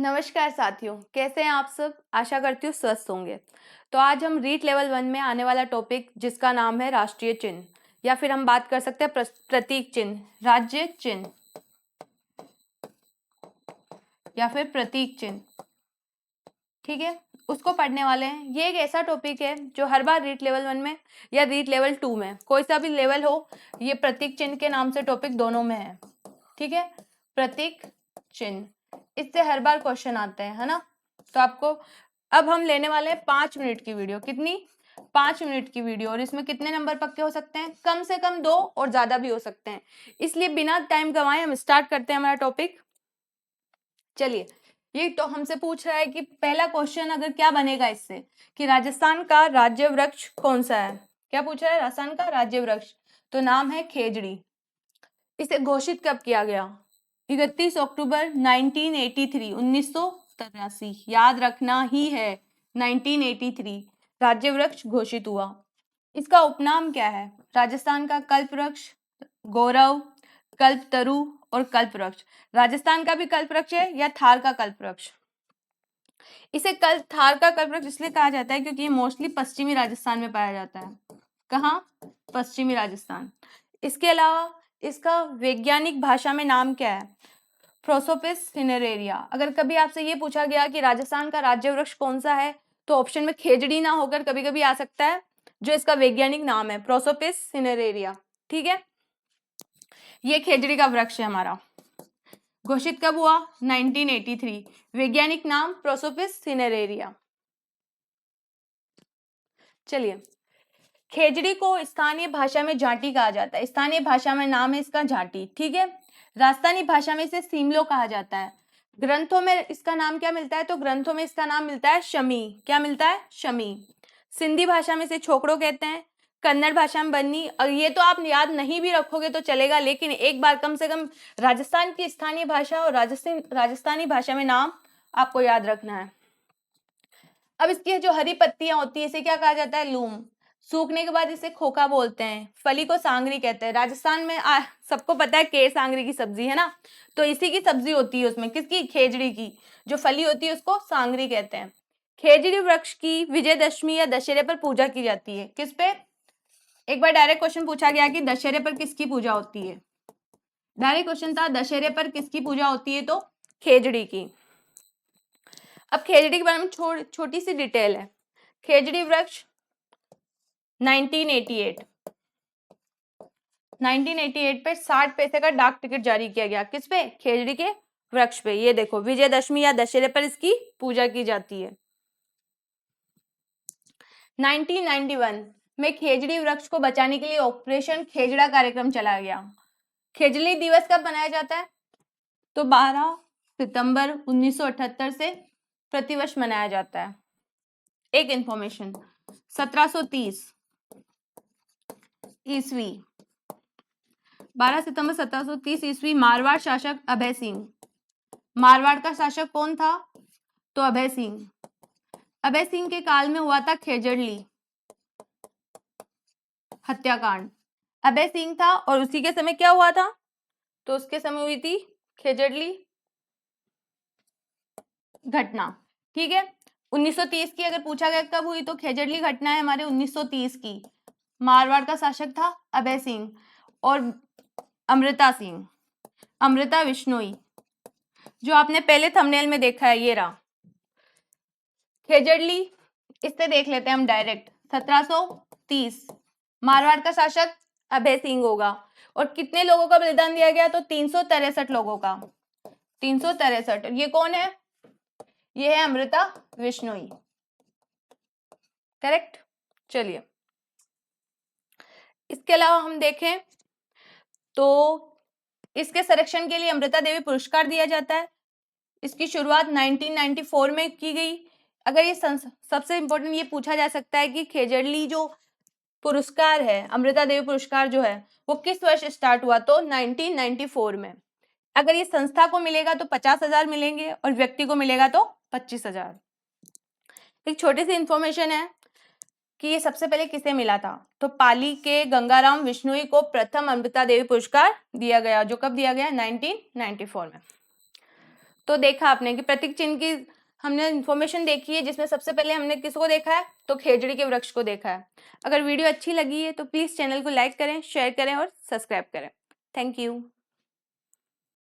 नमस्कार साथियों, कैसे हैं आप सब। आशा करती हूँ स्वस्थ होंगे। तो आज हम रीट लेवल 1 में आने वाला टॉपिक जिसका नाम है राष्ट्रीय चिन्ह, या फिर हम बात कर सकते हैं प्रतीक चिन्ह, राज्य चिन्ह या फिर प्रतीक चिन्ह। ठीक है, उसको पढ़ने वाले हैं। ये एक ऐसा टॉपिक है जो हर बार रीट लेवल 1 में या रीट लेवल 2 में, कोई सा भी लेवल हो, ये प्रतीक चिन्ह के नाम से टॉपिक दोनों में है। ठीक है, प्रतीक चिन्ह, इससे हर बार क्वेश्चन आते हैं, है ना। तो आपको अब हम लेने वाले हैं 5 मिनट की वीडियो। कितनी? 5 मिनट की वीडियो। और इसमें कितने नंबर पक्के हो सकते हैं? कम से कम 2 और ज्यादा भी हो सकते हैं। इसलिए बिना टाइम गंवाए हम स्टार्ट करते हैं हमारा टॉपिक। चलिए, ये तो हमसे पूछ रहा है कि पहला क्वेश्चन अगर क्या बनेगा इससे, कि राजस्थान का राज्य वृक्ष कौन सा है। क्या पूछ रहा है? राजस्थान का राज्य वृक्ष, तो नाम है खेजड़ी। इसे घोषित कब किया गया? 31 अक्टूबर 1983, 1983, याद रखना ही है, 1983 राज्य वृक्ष घोषित हुआ। इसका उपनाम क्या है? राजस्थान का कल्प वृक्ष, गौरव, कल्पतरु और कल्प वृक्ष। राजस्थान का भी कल्प वृक्ष है या थार का कल्प वृक्ष। इसे थार का कल्प वृक्ष इसलिए कहा जाता है क्योंकि ये मोस्टली पश्चिमी राजस्थान में पाया जाता है। कहाँ? पश्चिमी राजस्थान। इसके अलावा इसका वैज्ञानिक भाषा में नाम क्या है? Prosopis cineraria. अगर कभी आपसे ये पूछा गया कि राजस्थान का राज्य वृक्ष कौन सा है, तो ऑप्शन में खेजड़ी ना होकर कभी कभी आ सकता है जो इसका वैज्ञानिक नाम है, प्रोसोपिस सिनेरेरिया। ठीक है, ये खेजड़ी का वृक्ष है हमारा। घोषित कब हुआ? 1983। वैज्ञानिक नाम प्रोसोपिस सिनेरेरिया। चलिए, खेजड़ी को स्थानीय भाषा में झांटी कहा जाता है। स्थानीय भाषा में नाम है इसका झांटी। ठीक है, राजस्थानी भाषा में इसे सीमलो कहा जाता है। ग्रंथों में इसका नाम क्या मिलता है? तो ग्रंथों में इसका नाम मिलता है शमी। क्या मिलता है? शमी। सिंधी भाषा में इसे छोकड़ो कहते हैं, कन्नड़ भाषा में बन्नी। और ये तो आप याद नहीं भी रखोगे तो चलेगा, लेकिन एक बार कम से कम राजस्थान की स्थानीय भाषा और राजस्थानी भाषा में नाम आपको याद रखना है। अब इसकी जो हरी पत्तियां होती है इसे क्या कहा जाता है? लूम। सूखने के बाद इसे खोखा बोलते हैं। फली को सांगरी कहते हैं। राजस्थान में सबको पता है केर सांगरी की सब्जी, है ना, तो इसी की सब्जी होती है उसमें। किसकी? खेजड़ी की। जो फली होती है उसको सांगरी कहते हैं। खेजड़ी वृक्ष की विजयदशमी या दशहरे पर पूजा की जाती है। किस पे? एक बार डायरेक्ट क्वेश्चन पूछा गया कि दशहरे पर किसकी पूजा होती है। डायरेक्ट क्वेश्चन था दशहरे पर किसकी पूजा होती है, तो खेजड़ी की। अब खेजड़ी के बारे में छोटी सी डिटेल है। खेजड़ी वृक्ष 1988 पे 60 पैसे का डाक टिकट जारी किया गया। किस पे? खेजड़ी के वृक्ष पे। ये देखो, विजयदशमी या दशहरे पर इसकी पूजा की जाती है। 1991 में खेजड़ी वृक्ष को बचाने के लिए ऑपरेशन खेजड़ा कार्यक्रम चलाया गया। खेजड़ी दिवस कब मनाया जाता है? तो 12 सितंबर 1978 से प्रतिवर्ष मनाया जाता है। एक इंफॉर्मेशन, 1730 ईस्वी, 12 सितंबर 1730 ईस्वी, मारवाड़ शासक अभय सिंह। मारवाड़ का शासक कौन था? तो अभय सिंह। अभय सिंह के काल में हुआ था खेजड़ली हत्याकांड। अभय सिंह था और उसी के समय क्या हुआ था? तो उसके समय हुई थी खेजड़ली घटना। ठीक है, 1930 की अगर पूछा गया कब हुई, तो खेजड़ली घटना है हमारे 1930 की। मारवाड़ का शासक था अभय सिंह और अमृता सिंह, अमृता विश्नोई, जो आपने पहले थंबनेल में देखा है, ये रहा खेजड़ली। इससे देख लेते हैं हम डायरेक्ट। 1730, मारवाड़ का शासक अभय सिंह होगा। और कितने लोगों का बलिदान दिया गया? तो 363 लोगों का। 363। ये कौन है? ये है अमृता विश्नोई। करेक्ट। चलिए, इसके अलावा हम देखें तो इसके संरक्षण के लिए अमृता देवी पुरस्कार दिया जाता है। इसकी शुरुआत 1994 में की गई। अगर ये सबसे इंपॉर्टेंट ये पूछा जा सकता है कि खेजड़ली जो पुरस्कार है, अमृता देवी पुरस्कार जो है, वो किस वर्ष स्टार्ट हुआ, तो 1994 में। अगर ये संस्था को मिलेगा तो 50,000 मिलेंगे और व्यक्ति को मिलेगा तो 25,000। एक छोटी सी इंफॉर्मेशन है कि ये सबसे पहले किसे मिला था, तो पाली के गंगाराम विश्नोई को प्रथम अमृता देवी पुरस्कार दिया गया। जो कब दिया गया? 1994 में। तो देखा आपने कि प्रतीक चिन्ह की हमने इन्फॉर्मेशन देखी है, जिसमें सबसे पहले हमने किसको देखा है, तो खेजड़ी के वृक्ष को देखा है। अगर वीडियो अच्छी लगी है तो प्लीज़ चैनल को लाइक करें, शेयर करें और सब्सक्राइब करें। Thank you.